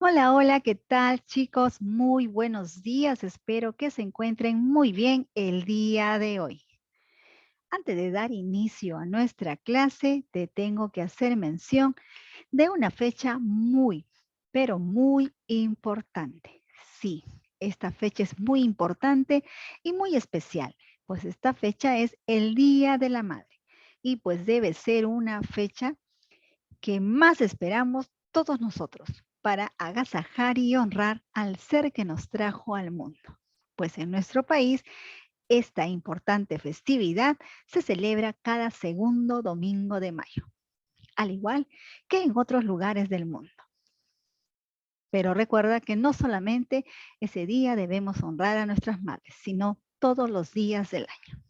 Hola, hola, ¿qué tal, chicos? Muy buenos días. Espero que se encuentren muy bien el día de hoy. Antes de dar inicio a nuestra clase, te tengo que hacer mención de una fecha muy, pero muy importante. Sí, esta fecha es muy importante y muy especial, pues esta fecha es el Día de la Madre y pues debe ser una fecha que más esperamos todos nosotros para agasajar y honrar al ser que nos trajo al mundo. Pues en nuestro país, esta importante festividad se celebra cada segundo domingo de mayo, al igual que en otros lugares del mundo. Pero recuerda que no solamente ese día debemos honrar a nuestras madres, sino todos los días del año.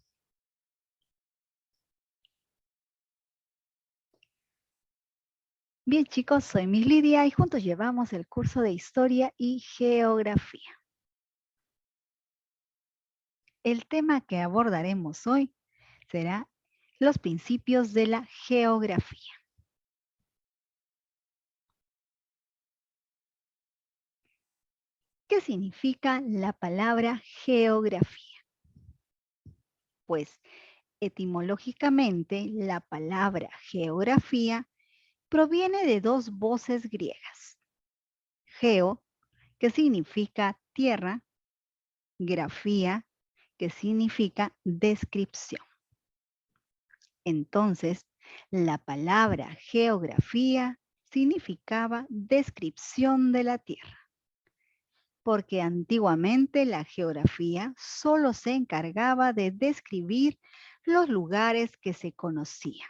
Bien, chicos, soy Miss Lidia y juntos llevamos el curso de Historia y Geografía. El tema que abordaremos hoy será los principios de la geografía. ¿Qué significa la palabra geografía? Pues etimológicamente la palabra geografía proviene de dos voces griegas. Geo, que significa tierra, grafía, que significa descripción. Entonces, la palabra geografía significaba descripción de la tierra, porque antiguamente la geografía solo se encargaba de describir los lugares que se conocían,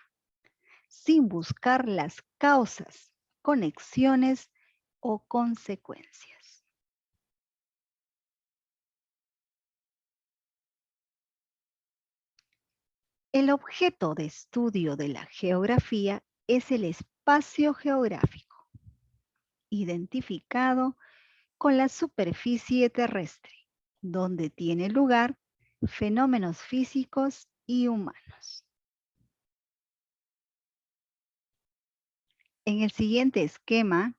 sin buscar las causas, conexiones o consecuencias. El objeto de estudio de la geografía es el espacio geográfico, identificado con la superficie terrestre, donde tiene lugar fenómenos físicos y humanos. En el siguiente esquema,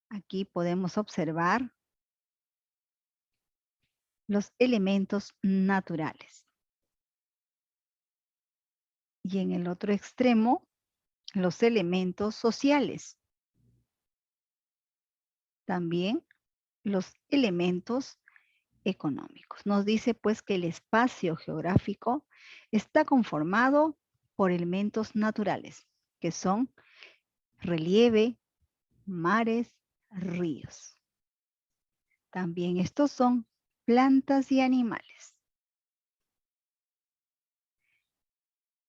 aquí podemos observar los elementos naturales. Y en el otro extremo, los elementos sociales. También los elementos económicos. Nos dice pues que el espacio geográfico está conformado por elementos naturales, que son relieve, mares, ríos. También estos son plantas y animales.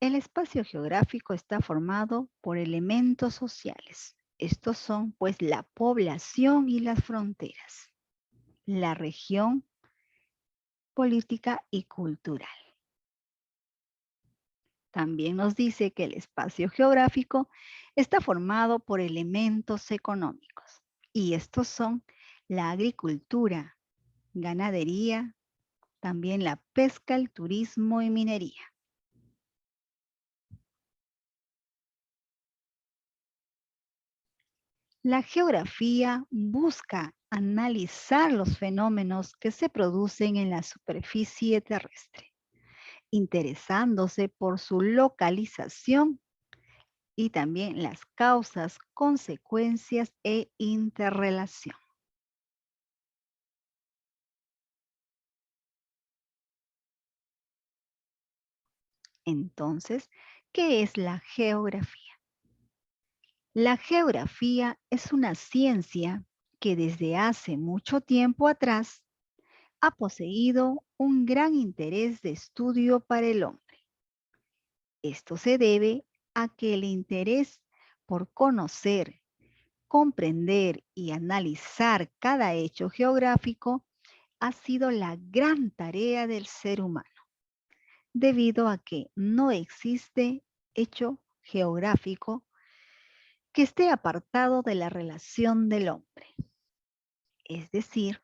El espacio geográfico está formado por elementos sociales. Estos son pues la población y las fronteras, la región política y cultural. También nos dice que el espacio geográfico está formado por elementos económicos y estos son la agricultura, ganadería, también la pesca, el turismo y minería. La geografía busca analizar los fenómenos que se producen en la superficie terrestre, interesándose por su localización y también las causas, consecuencias e interrelación. Entonces, ¿qué es la geografía? La geografía es una ciencia que desde hace mucho tiempo atrás ha poseído un gran interés de estudio para el hombre. Esto se debe a que el interés por conocer, comprender y analizar cada hecho geográfico ha sido la gran tarea del ser humano, debido a que no existe hecho geográfico que esté apartado de la relación del hombre. Es decir,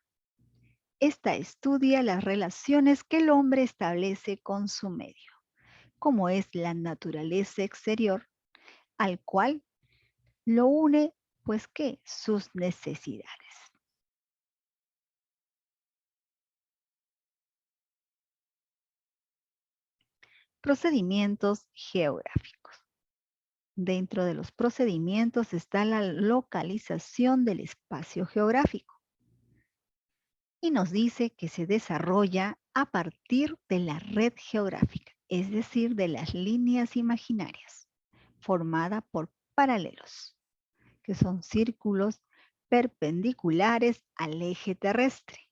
esta estudia las relaciones que el hombre establece con su medio, como es la naturaleza exterior, al cual lo une pues ¿qué? Sus necesidades. Procedimientos geográficos. Dentro de los procedimientos está la localización del espacio geográfico y nos dice que se desarrolla a partir de la red geográfica, es decir, de las líneas imaginarias, formada por paralelos, que son círculos perpendiculares al eje terrestre,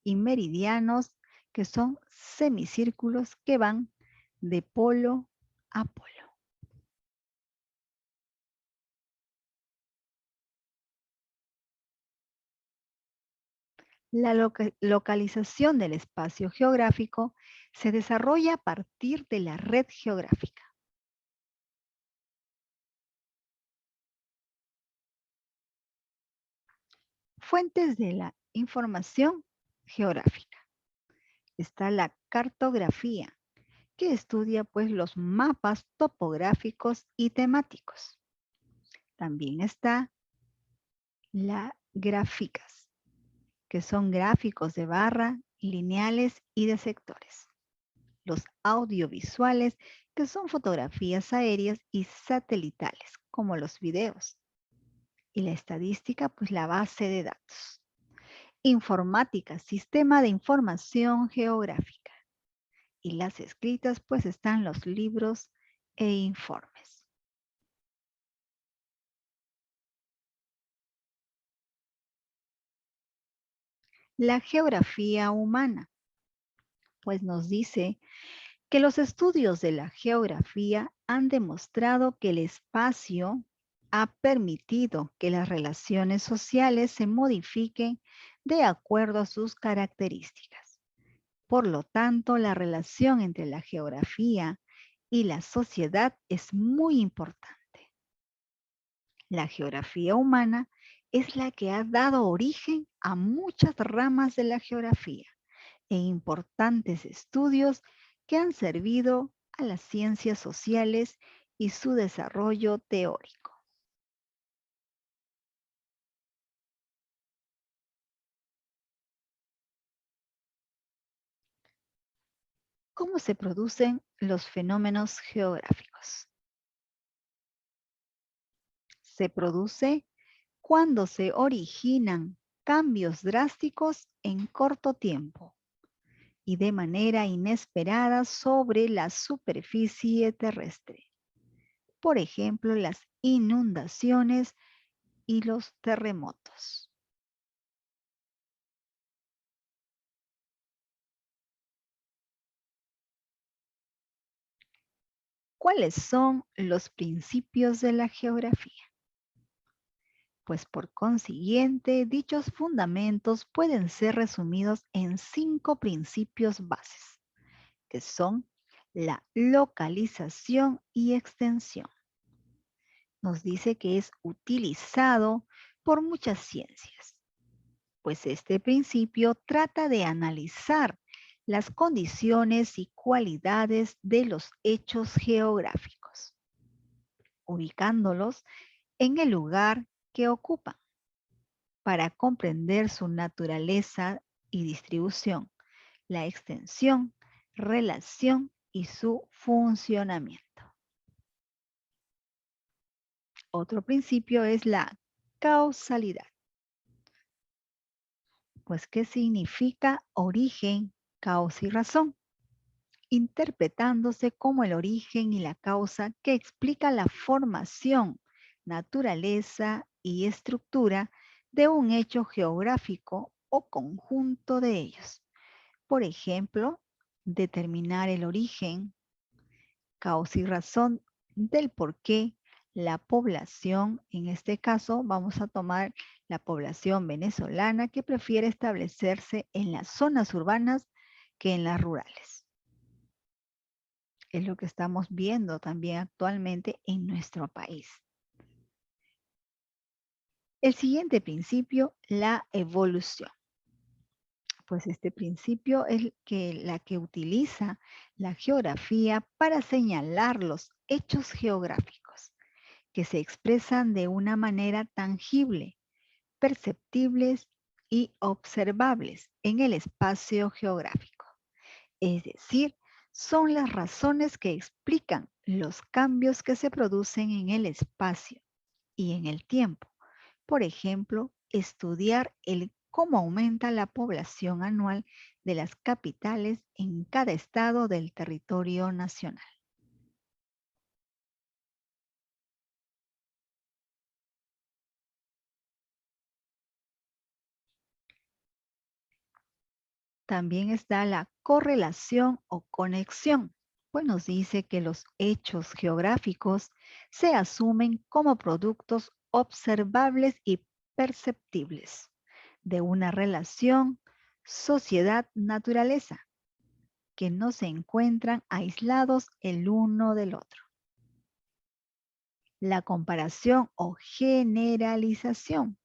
y meridianos, que son semicírculos que van de polo a polo. La localización del espacio geográfico se desarrolla a partir de la red geográfica. Fuentes de la información geográfica. Está la cartografía, que estudia pues los mapas topográficos y temáticos. También está la gráficas, que son gráficos de barra, lineales y de sectores. Los audiovisuales, que son fotografías aéreas y satelitales, como los videos. Y la estadística, pues la base de datos. Informática, sistema de información geográfica. Y las escritas, pues están los libros e informes. La geografía humana, pues nos dice que los estudios de la geografía han demostrado que el espacio ha permitido que las relaciones sociales se modifiquen de acuerdo a sus características. Por lo tanto, la relación entre la geografía y la sociedad es muy importante. La geografía humana es la que ha dado origen a muchas ramas de la geografía e importantes estudios que han servido a las ciencias sociales y su desarrollo teórico. ¿Cómo se producen los fenómenos geográficos? Se produce cuando se originan cambios drásticos en corto tiempo y de manera inesperada sobre la superficie terrestre. Por ejemplo, las inundaciones y los terremotos. ¿Cuáles son los principios de la geografía? Pues por consiguiente, dichos fundamentos pueden ser resumidos en 5 principios bases, que son la localización y extensión. Nos dice que es utilizado por muchas ciencias, pues este principio trata de analizar las condiciones y cualidades de los hechos geográficos, ubicándolos en el lugar que ocupan para comprender su naturaleza y distribución, la extensión, relación y su funcionamiento. Otro principio es la causalidad. Pues, ¿qué significa origen, causa y razón? Interpretándose como el origen y la causa que explica la formación, naturaleza y estructura de un hecho geográfico o conjunto de ellos. Por ejemplo, determinar el origen, causa y razón del por qué la población, en este caso vamos a tomar la población venezolana que prefiere establecerse en las zonas urbanas que en las rurales. Es lo que estamos viendo también actualmente en nuestro país. El siguiente principio, la evolución. Pues este principio es la que utiliza la geografía para señalar los hechos geográficos que se expresan de una manera tangible, perceptibles y observables en el espacio geográfico. Es decir, son las razones que explican los cambios que se producen en el espacio y en el tiempo. Por ejemplo, estudiar el cómo aumenta la población anual de las capitales en cada estado del territorio nacional. También está la correlación o conexión, pues nos dice que los hechos geográficos se asumen como productos observables y perceptibles de una relación sociedad-naturaleza que no se encuentran aislados el uno del otro. La comparación o generalización,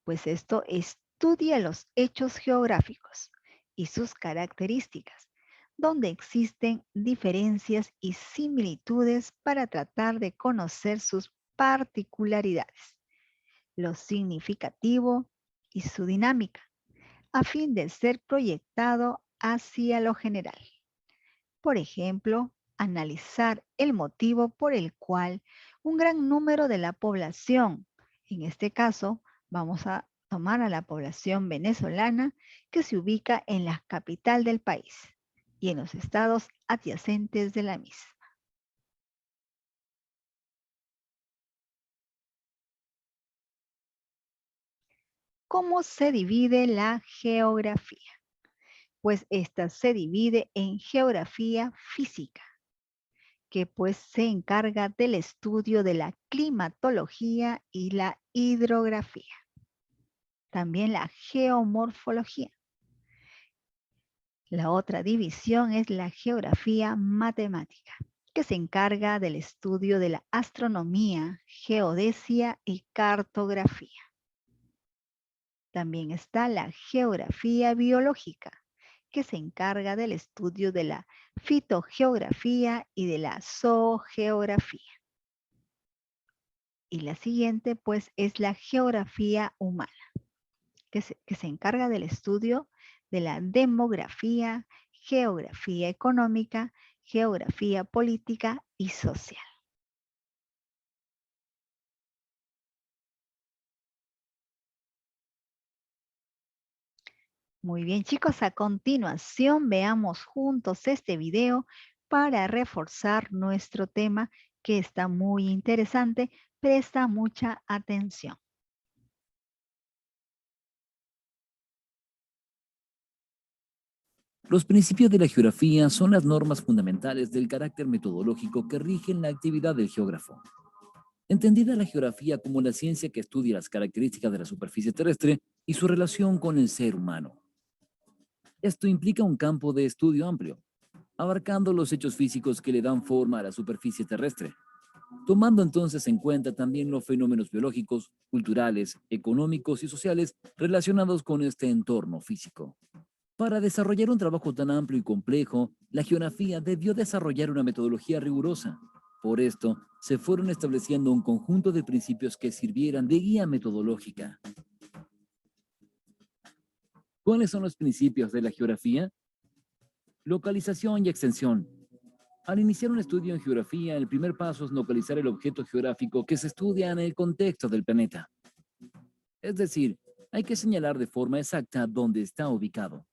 pues esto estudia los hechos geográficos y sus características, donde existen diferencias y similitudes para tratar de conocer sus particularidades, lo significativo y su dinámica, a fin de ser proyectado hacia lo general. Por ejemplo, analizar el motivo por el cual un gran número de la población, en este caso vamos a tomar a la población venezolana que se ubica en la capital del país y en los estados adyacentes de la misma. ¿Cómo se divide la geografía? Pues esta se divide en geografía física, que pues se encarga del estudio de la climatología y la hidrografía. También la geomorfología. La otra división es la geografía matemática, que se encarga del estudio de la astronomía, geodesia y cartografía. También está la geografía biológica, que se encarga del estudio de la fitogeografía y de la zoogeografía. Y la siguiente, pues, es la geografía humana, que se encarga del estudio de la demografía, geografía económica, geografía política y social. Muy bien, chicos, a continuación veamos juntos este video para reforzar nuestro tema que está muy interesante. Presta mucha atención. Los principios de la geografía son las normas fundamentales del carácter metodológico que rigen la actividad del geógrafo. Entendida la geografía como la ciencia que estudia las características de la superficie terrestre y su relación con el ser humano. Esto implica un campo de estudio amplio, abarcando los hechos físicos que le dan forma a la superficie terrestre, tomando entonces en cuenta también los fenómenos biológicos, culturales, económicos y sociales relacionados con este entorno físico. Para desarrollar un trabajo tan amplio y complejo, la geografía debió desarrollar una metodología rigurosa. Por esto, se fueron estableciendo un conjunto de principios que sirvieran de guía metodológica. ¿Cuáles son los principios de la geografía? Localización y extensión. Al iniciar un estudio en geografía, el primer paso es localizar el objeto geográfico que se estudia en el contexto del planeta. Es decir, hay que señalar de forma exacta dónde está ubicado.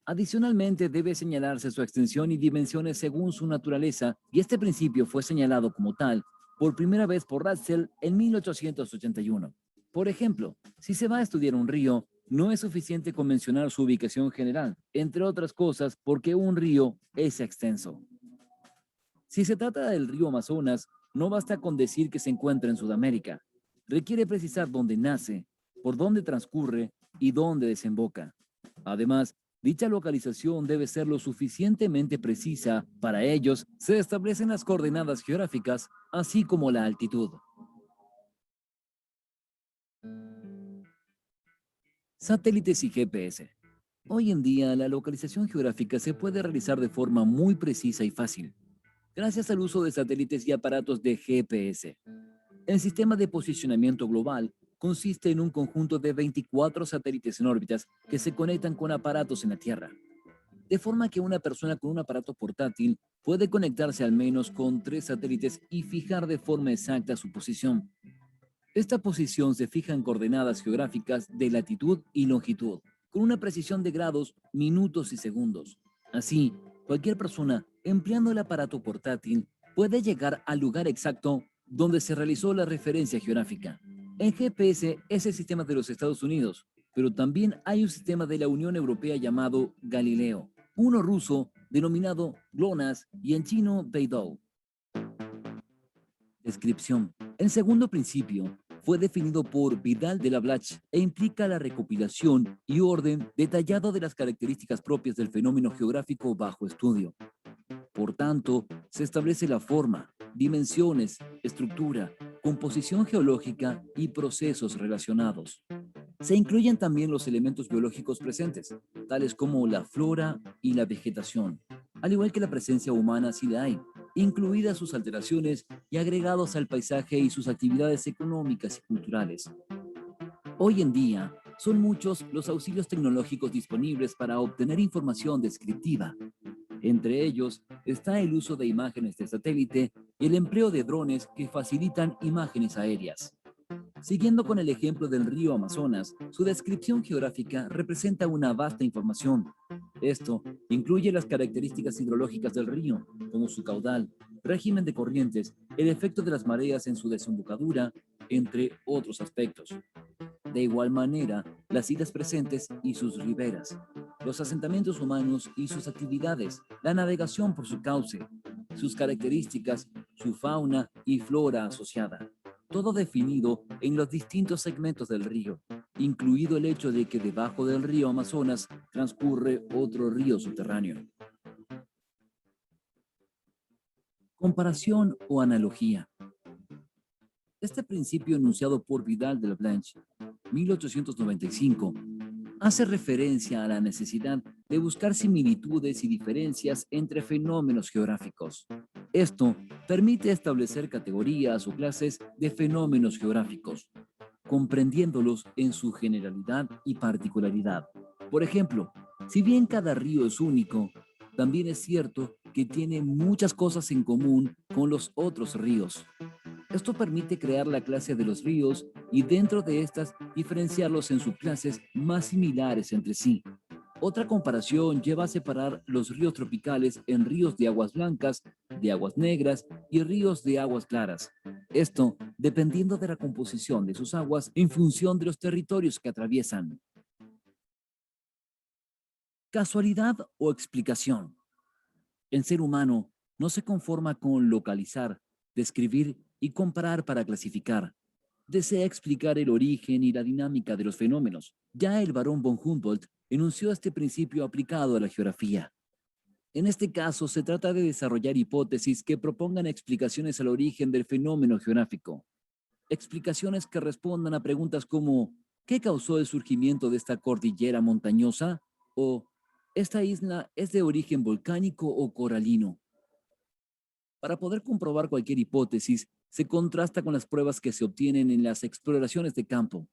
Adicionalmente, debe señalarse su extensión y dimensiones según su naturaleza, y este principio fue señalado como tal por primera vez por Russell en 1881. Por ejemplo, si se va a estudiar un río, no es suficiente con mencionar su ubicación general, entre otras cosas porque un río es extenso. Si se trata del río Amazonas, no basta con decir que se encuentra en Sudamérica. Requiere precisar dónde nace, por dónde transcurre y dónde desemboca. Además, dicha localización debe ser lo suficientemente precisa. Para ellos, se establecen las coordenadas geográficas, así como la altitud. Satélites y GPS. Hoy en día, la localización geográfica se puede realizar de forma muy precisa y fácil, gracias al uso de satélites y aparatos de GPS. El sistema de posicionamiento global consiste en un conjunto de 24 satélites en órbitas que se conectan con aparatos en la Tierra, de forma que una persona con un aparato portátil puede conectarse al menos con 3 satélites y fijar de forma exacta su posición. Esta posición se fija en coordenadas geográficas de latitud y longitud, con una precisión de grados, minutos y segundos. Así, cualquier persona, empleando el aparato portátil, puede llegar al lugar exacto donde se realizó la referencia geográfica. El GPS es el sistema de los Estados Unidos, pero también hay un sistema de la Unión Europea llamado Galileo, uno ruso denominado GLONASS y en chino Beidou. Descripción. El segundo principio fue definido por Vidal de la Blache e implica la recopilación y orden detallado de las características propias del fenómeno geográfico bajo estudio. Por tanto, se establece la forma, dimensiones, estructura, composición geológica y procesos relacionados. Se incluyen también los elementos biológicos presentes, tales como la flora y la vegetación, al igual que la presencia humana si la hay, incluidas sus alteraciones y agregados al paisaje y sus actividades económicas y culturales. Hoy en día, son muchos los auxilios tecnológicos disponibles para obtener información descriptiva. Entre ellos está el uso de imágenes de satélite y el empleo de drones que facilitan imágenes aéreas. Siguiendo con el ejemplo del río Amazonas, su descripción geográfica representa una vasta información. Esto incluye las características hidrológicas del río, como su caudal, régimen de corrientes, el efecto de las mareas en su desembocadura, entre otros aspectos. De igual manera, las islas presentes y sus riberas, los asentamientos humanos y sus actividades, la navegación por su cauce, sus características, su fauna y flora asociada. Todo definido en los distintos segmentos del río, incluido el hecho de que debajo del río Amazonas transcurre otro río subterráneo. Comparación o analogía. Este principio enunciado por Vidal de la Blanche, 1895, hace referencia a la necesidad de buscar similitudes y diferencias entre fenómenos geográficos. Esto permite establecer categorías o clases de fenómenos geográficos, comprendiéndolos en su generalidad y particularidad. Por ejemplo, si bien cada río es único, también es cierto que tiene muchas cosas en común con los otros ríos. Esto permite crear la clase de los ríos y dentro de estas diferenciarlos en subclases más similares entre sí. Otra comparación lleva a separar los ríos tropicales en ríos de aguas blancas, de aguas negras y ríos de aguas claras. Esto dependiendo de la composición de sus aguas en función de los territorios que atraviesan. Casualidad o explicación. El ser humano no se conforma con localizar, describir y comparar para clasificar. Desea explicar el origen y la dinámica de los fenómenos. Ya el barón von Humboldt enunció este principio aplicado a la geografía. En este caso, se trata de desarrollar hipótesis que propongan explicaciones al origen del fenómeno geográfico. Explicaciones que respondan a preguntas como ¿qué causó el surgimiento de esta cordillera montañosa? O ¿esta isla es de origen volcánico o coralino? Para poder comprobar cualquier hipótesis, se contrasta con las pruebas que se obtienen en las exploraciones de campo.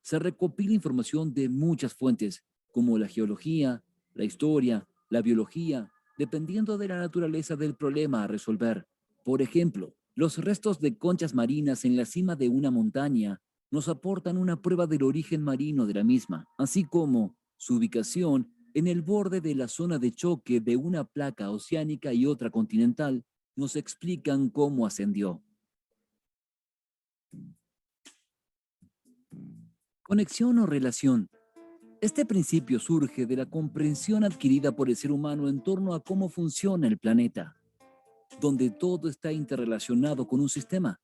Se recopila información de muchas fuentes, como la geología, la historia, la biología, dependiendo de la naturaleza del problema a resolver. Por ejemplo, los restos de conchas marinas en la cima de una montaña nos aportan una prueba del origen marino de la misma, así como su ubicación en el borde de la zona de choque de una placa oceánica y otra continental nos explican cómo ascendió. Conexión o relación. Este principio surge de la comprensión adquirida por el ser humano en torno a cómo funciona el planeta, donde todo está interrelacionado con un sistema,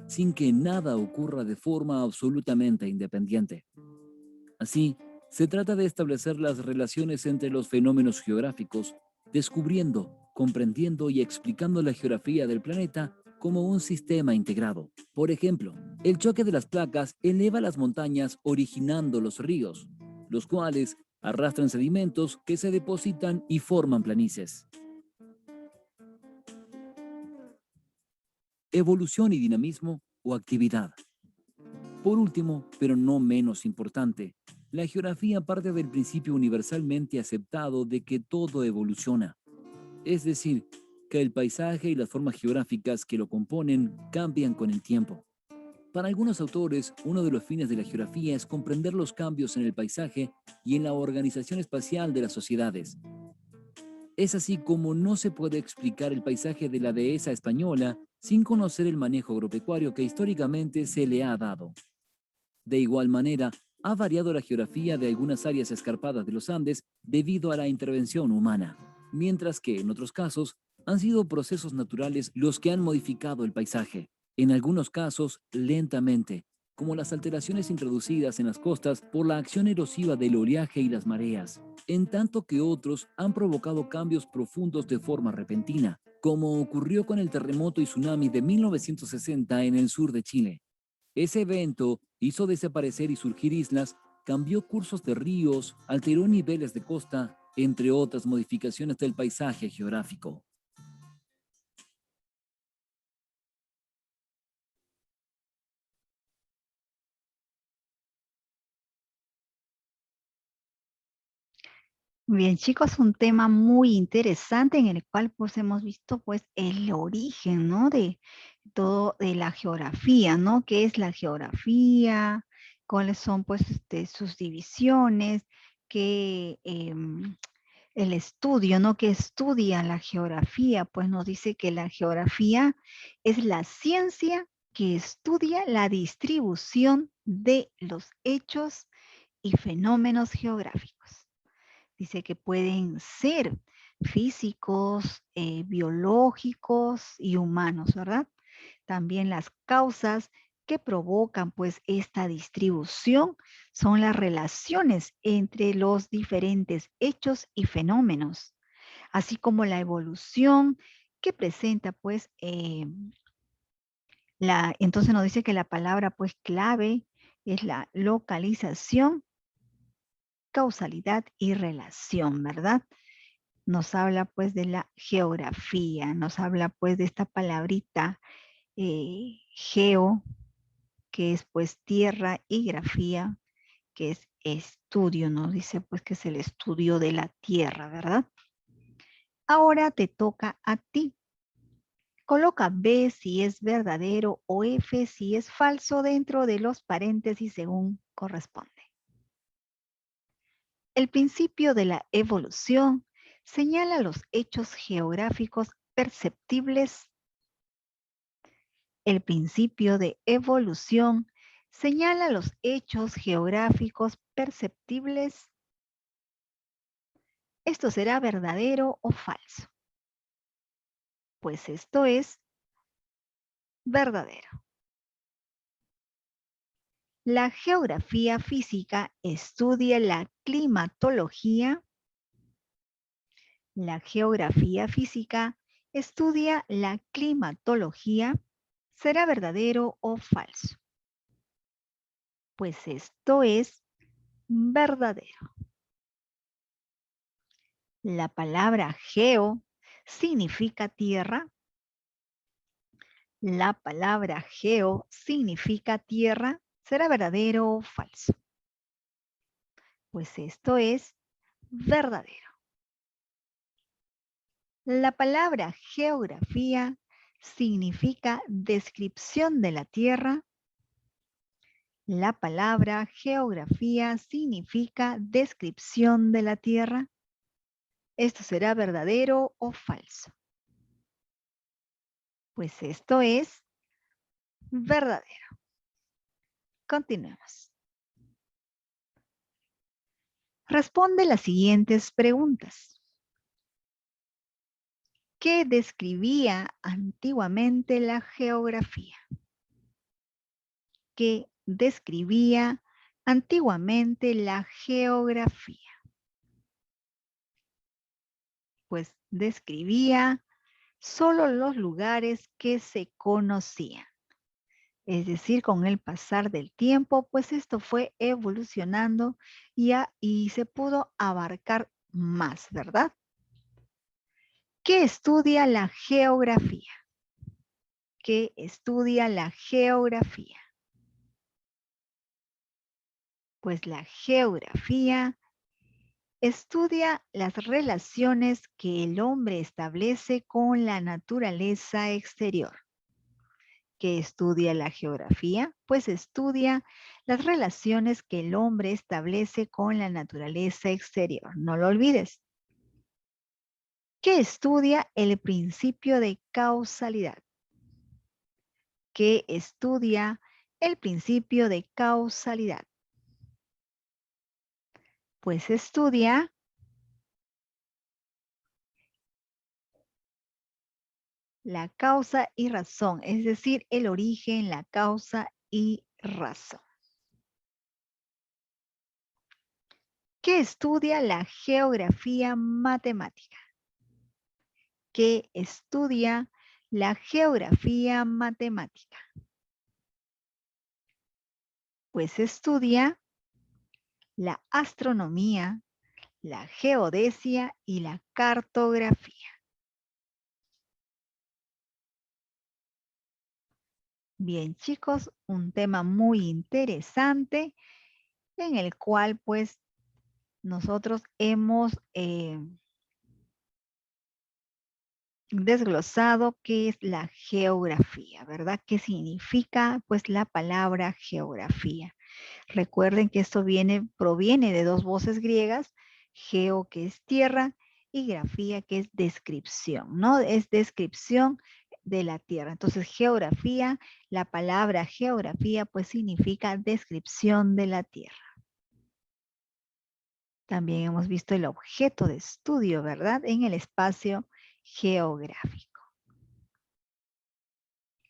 sin que nada ocurra de forma absolutamente independiente. Así, se trata de establecer las relaciones entre los fenómenos geográficos, descubriendo, comprendiendo y explicando la geografía del planeta como un sistema integrado. Por ejemplo, el choque de las placas eleva las montañas originando los ríos, los cuales arrastran sedimentos que se depositan y forman planicies. Evolución y dinamismo o actividad. Por último, pero no menos importante, la geografía parte del principio universalmente aceptado de que todo evoluciona. Es decir, que el paisaje y las formas geográficas que lo componen cambian con el tiempo. Para algunos autores, uno de los fines de la geografía es comprender los cambios en el paisaje y en la organización espacial de las sociedades. Es así como no se puede explicar el paisaje de la dehesa española sin conocer el manejo agropecuario que históricamente se le ha dado. De igual manera, ha variado la geografía de algunas áreas escarpadas de los Andes debido a la intervención humana, mientras que en otros casos han sido procesos naturales los que han modificado el paisaje, en algunos casos lentamente, como las alteraciones introducidas en las costas por la acción erosiva del oleaje y las mareas, en tanto que otros han provocado cambios profundos de forma repentina, como ocurrió con el terremoto y tsunami de 1960 en el sur de Chile. Ese evento hizo desaparecer y surgir islas, cambió cursos de ríos, alteró niveles de costa, entre otras modificaciones del paisaje geográfico. Bien, chicos, un tema muy interesante en el cual pues hemos visto pues el origen, ¿no? De todo, de la geografía, ¿no? ¿Qué es la geografía? ¿Cuáles son pues sus divisiones? ¿Qué, el estudio, ¿no? Que estudia la geografía? Pues nos dice que la geografía es la ciencia que estudia la distribución de los hechos y fenómenos geográficos. Dice que pueden ser físicos, biológicos y humanos, ¿verdad? También las causas que provocan pues esta distribución son las relaciones entre los diferentes hechos y fenómenos, así como la evolución que presenta pues entonces nos dice que la palabra pues clave es la localización, causalidad y relación, ¿verdad? Nos habla pues de la geografía, nos habla pues de esta palabrita geo, que es pues tierra, y grafía, que es estudio, nos dice pues que es el estudio de la tierra, ¿verdad? Ahora te toca a ti. Coloca B si es verdadero o F si es falso dentro de los paréntesis según corresponde. El principio de la evolución señala los hechos geográficos perceptibles. El principio de evolución señala los hechos geográficos perceptibles. ¿Esto será verdadero o falso? Pues esto es verdadero. La geografía física estudia la climatología. La geografía física estudia la climatología. ¿Será verdadero o falso? Pues esto es verdadero. La palabra geo significa tierra. La palabra geo significa tierra. ¿Será verdadero o falso? Pues esto es verdadero. La palabra geografía significa descripción de la tierra. La palabra geografía significa descripción de la tierra. ¿Esto será verdadero o falso? Pues esto es verdadero. Continuemos. Responde las siguientes preguntas. ¿Qué describía antiguamente la geografía? ¿Qué describía antiguamente la geografía? Pues describía solo los lugares que se conocían. Es decir, con el pasar del tiempo, pues esto fue evolucionando y se pudo abarcar más, ¿verdad? ¿Qué estudia la geografía? que estudia la geografía. Pues la geografía estudia las relaciones que el hombre establece con la naturaleza exterior. ¿Qué estudia la geografía? Pues estudia las relaciones que el hombre establece con la naturaleza exterior. No lo olvides. ¿Qué estudia el principio de causalidad? ¿Qué estudia el principio de causalidad? Pues estudia la causa y razón, es decir, el origen, la causa y razón. ¿Qué estudia la geografía matemática? ¿Qué estudia la geografía matemática? Pues estudia la astronomía, la geodesia y la cartografía. Bien, chicos, un tema muy interesante en el cual pues nosotros hemos desglosado qué es la geografía, ¿verdad? ¿Qué significa pues la palabra geografía? Recuerden que esto proviene de dos voces griegas, geo que es tierra y grafía que es descripción, ¿no? Es descripción de la tierra. Entonces, geografía, la palabra geografía pues significa descripción de la tierra. También hemos visto el objeto de estudio, ¿verdad? En el espacio geográfico.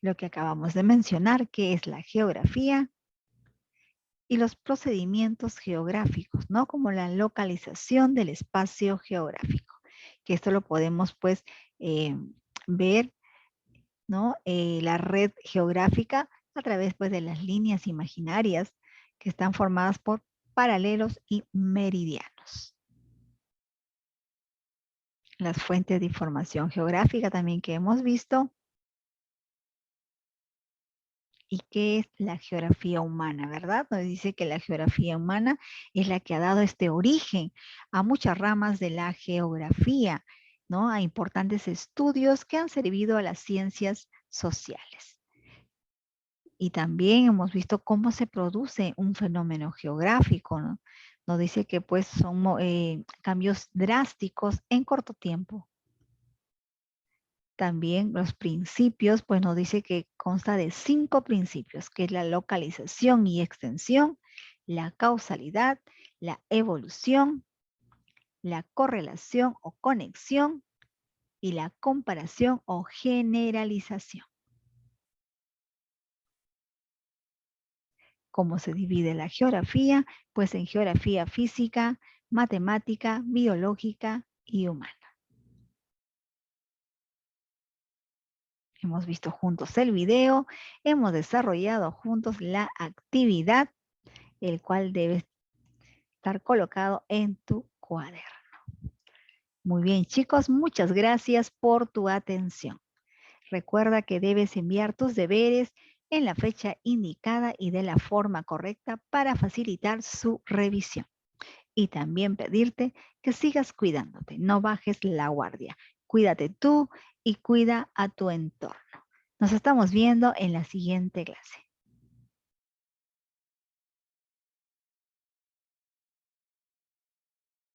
Lo que acabamos de mencionar, que es la geografía, y los procedimientos geográficos, ¿no? Como la localización del espacio geográfico, que esto lo podemos pues ver, ¿no? La red geográfica a través pues de las líneas imaginarias que están formadas por paralelos y meridianos. Las fuentes de información geográfica también que hemos visto. ¿Y qué es la geografía humana, verdad? Nos dice que la geografía humana es la que ha dado este origen a muchas ramas de la geografía, ¿no? A importantes estudios que han servido a las ciencias sociales. Y también hemos visto cómo se produce un fenómeno geográfico, ¿no? Nos dice que pues son cambios drásticos en corto tiempo. También los principios, pues nos dice que consta de 5 principios, que es la localización y extensión, la causalidad, la evolución, la correlación o conexión y la comparación o generalización. ¿Cómo se divide la geografía? Pues en geografía física, matemática, biológica y humana. Hemos visto juntos el video, hemos desarrollado juntos la actividad, el cual debe estar colocado en tu cuaderno. Muy bien, chicos, muchas gracias por tu atención. Recuerda que debes enviar tus deberes en la fecha indicada y de la forma correcta para facilitar su revisión. Y también pedirte que sigas cuidándote, no bajes la guardia. Cuídate tú y cuida a tu entorno. Nos estamos viendo en la siguiente clase.